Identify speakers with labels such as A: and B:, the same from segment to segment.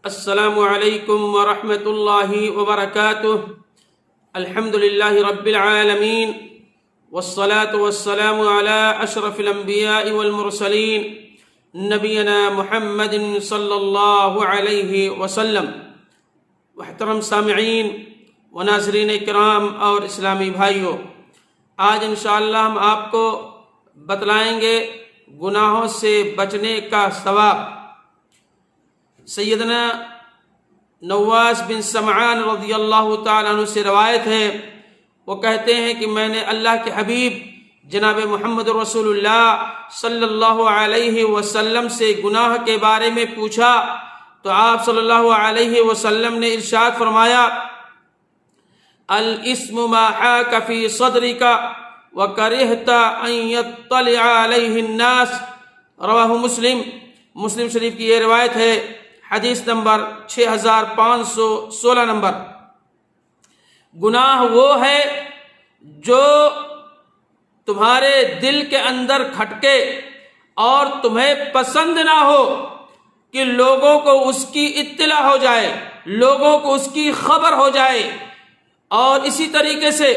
A: السلام علیکم ورحمۃ اللہ وبرکاتہ۔ الحمد للہ رب العالمین والصلاة والسلام علی اشرف الانبیاء والمرسلین نبینا محمد صلی اللہ علیہ وسلم۔ محترم سامعین و ناظرین کرام اور اسلامی بھائیوں، آج انشاءاللہ ہم آپ کو بتلائیں گے گناہوں سے بچنے کا ثواب۔ سیدنا نواس بن سمعان رضی اللہ تعالیٰ عنہ سے روایت ہے، وہ کہتے ہیں کہ میں نے اللہ کے حبیب جناب محمد رسول اللہ صلی اللہ علیہ وسلم سے گناہ کے بارے میں پوچھا تو آپ صلی اللہ علیہ وسلم نے ارشاد فرمایا، الاسم ما حاک فی صدرک وکرہت ان یطلع علیہ الناس۔ رواہ مسلم۔ مسلم شریف کی یہ روایت ہے، حدیث نمبر 6516 نمبر۔ گناہ وہ ہے جو تمہارے دل کے اندر کھٹکے اور تمہیں پسند نہ ہو کہ لوگوں کو اس کی اطلاع ہو جائے، لوگوں کو اس کی خبر ہو جائے۔ اور اسی طریقے سے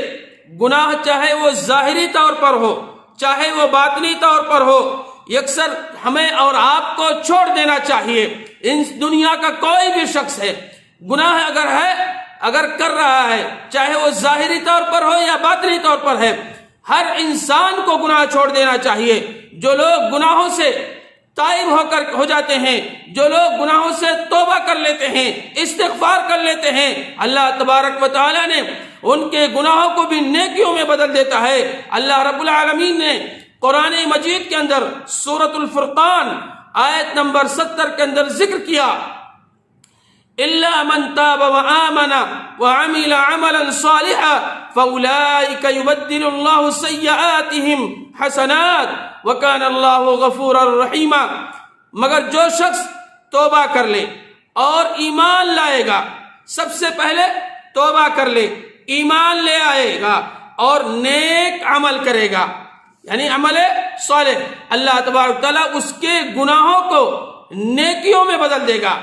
A: گناہ چاہے وہ ظاہری طور پر ہو چاہے وہ باطنی طور پر ہو، یکسر ہمیں اور آپ کو چھوڑ دینا چاہیے۔ ان دنیا کا کوئی بھی شخص ہے، گناہ اگر کر رہا ہے، چاہے وہ ظاہری طور پر ہو یا باطنی طور پر ہے، ہر انسان کو گناہ چھوڑ دینا چاہیے۔ جو لوگ گناہوں سے تائب ہو جاتے ہیں، جو لوگ گناہوں سے توبہ کر لیتے ہیں، استغفار کر لیتے ہیں، اللہ تبارک و تعالی نے ان کے گناہوں کو بھی نیکیوں میں بدل دیتا ہے۔ اللہ رب العالمین نے قرآن مجید کے اندر سورۃ الفرقان آیت نمبر 70 کے اندر ذکر کیا، الا من تاب وآمن وعمل عملا صالحا فاولئک یبدل اللہ سیئاتہم حسنات وکان اللہ غفورا رحیما۔ مگر جو شخص توبہ کر لے اور ایمان لائے گا، سب سے پہلے توبہ کر لے، ایمان لے آئے گا اور نیک عمل کرے گا، یعنی عمل صالح، اللہ تبارک تعالیٰ اس کے گناہوں کو نیکیوں میں بدل دے گا۔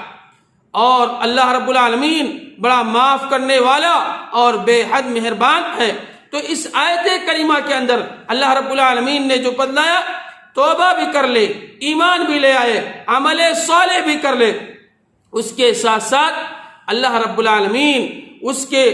A: اور اللہ رب العالمین بڑا معاف کرنے والا اور بے حد مہربان ہے۔ تو اس آیت کریمہ کے اندر اللہ رب العالمین نے جو بدلایا، توبہ بھی کر لے، ایمان بھی لے آئے، عمل صالح بھی کر لے، اس کے ساتھ ساتھ اللہ رب العالمین اس کے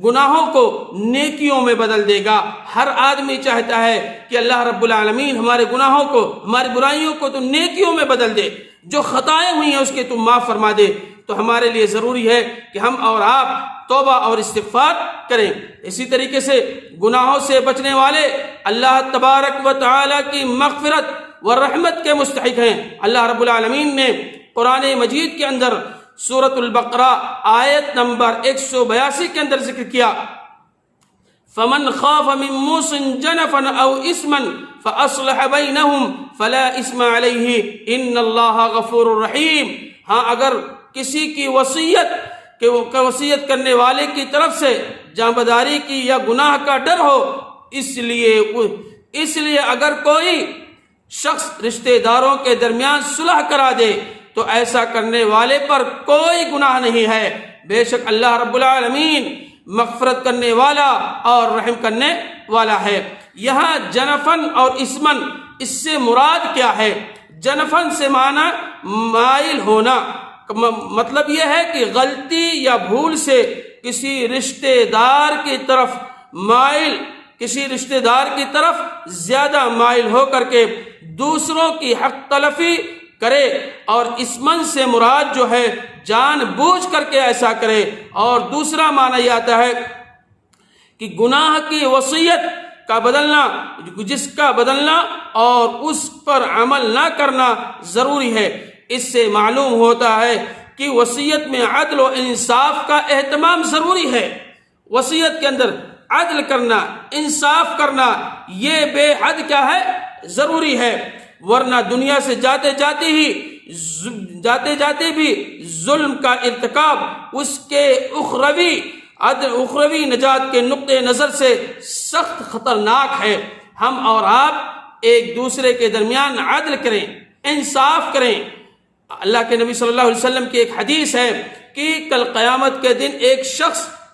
A: گناہوں کو نیکیوں میں بدل دے گا۔ ہر آدمی چاہتا ہے کہ اللہ رب العالمین ہمارے گناہوں کو، ہماری برائیوں کو تو نیکیوں میں بدل دے، جو خطائیں ہوئی ہیں اس کے تم معاف فرما دے۔ تو ہمارے لیے ضروری ہے کہ ہم اور آپ توبہ اور استغفار کریں۔ اسی طریقے سے گناہوں سے بچنے والے اللہ تبارک و تعالی کی مغفرت و رحمت کے مستحق ہیں۔ اللہ رب العالمین نے قرآن مجید کے اندر سورۃ البقرہ آیت نمبر 182 کے اندر ذکر کیا، فمن خاف من موص جنفا او اثما فاصلح بینہم فلا اثم علیہ ان اللہ غفور رحیم۔ ہاں، اگر کسی کی وصیت کرنے والے کی طرف سے جانبداری کی یا گناہ کا ڈر ہو، اس لیے اگر کوئی شخص رشتہ داروں کے درمیان صلح کرا دے تو ایسا کرنے والے پر کوئی گناہ نہیں ہے۔ بے شک اللہ رب العالمین مغفرت کرنے والا اور رحم کرنے والا ہے۔ یہاں جنفن اور اسمن، اس سے مراد کیا ہے؟ جنفن سے معنی مائل ہونا، مطلب یہ ہے کہ غلطی یا بھول سے کسی رشتہ دار کی طرف زیادہ مائل ہو کر کے دوسروں کی حق تلفی کرے، اور اسمن سے مراد جو ہے جان بوجھ کر کے ایسا کرے۔ اور دوسرا معنی یہ آتا ہے کہ گناہ کی وصیت کا بدلنا، جس کا بدلنا اور اس پر عمل نہ کرنا ضروری ہے۔ اس سے معلوم ہوتا ہے کہ وصیت میں عدل و انصاف کا اہتمام ضروری ہے۔ وصیت کے اندر عدل کرنا، انصاف کرنا، یہ بے حد کیا ہے؟ ضروری ہے، ورنہ دنیا سے جاتے جاتے بھی ظلم کا ارتکاب اس کے اخروی نجات کے نقطۂ نظر سے سخت خطرناک ہے۔ ہم اور آپ ایک دوسرے کے درمیان عدل کریں، انصاف کریں، اللہ کے نبی صلی اللہ علیہ وسلم کی ایک حدیث ہے کہ کل قیامت کے دن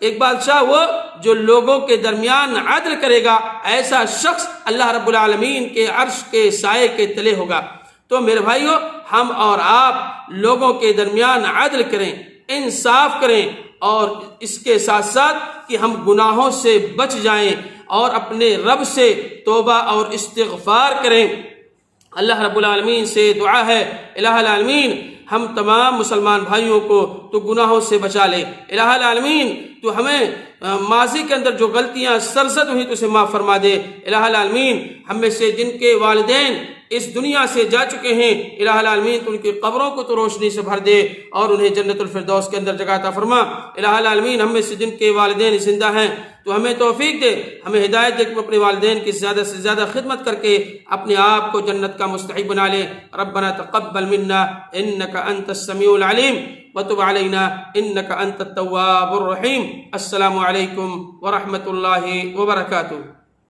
A: ایک بادشاہ وہ جو لوگوں کے درمیان عدل کرے گا، ایسا شخص اللہ رب العالمین کے عرش کے سائے کے تلے ہوگا۔ تو میرے بھائیو، ہم اور آپ لوگوں کے درمیان عدل کریں، انصاف کریں، اور اس کے ساتھ ساتھ کہ ہم گناہوں سے بچ جائیں اور اپنے رب سے توبہ اور استغفار کریں۔ اللہ رب العالمین سے دعا ہے، الہ العالمین ہم تمام مسلمان بھائیوں کو تو گناہوں سے بچا لے۔ الہ العالمین تو ہمیں ماضی کے اندر جو غلطیاں سرزد ہوئی تو اسے معاف فرما دے۔ الہ العالمین ہم میں سے جن کے والدین اس دنیا سے جا چکے ہیں، الہ العالمین تو ان کی قبروں کو تو روشنی سے بھر دے اور انہیں جنت الفردوس کے اندر جگہ عطا فرما۔ الہ العالمین ہم میں سے جن کے والدین زندہ ہیں تو ہمیں توفیق دے، ہمیں ہدایت دے کہ اپنے والدین کی زیادہ سے زیادہ خدمت کر کے اپنے آپ کو جنت کا مستحق بنا لے۔ ربنا تقبل منا انک انت السمیع العلیم وتب علینا انک انت التواب الرحیم۔ السلام علیکم ورحمۃ اللہ وبرکاتہ۔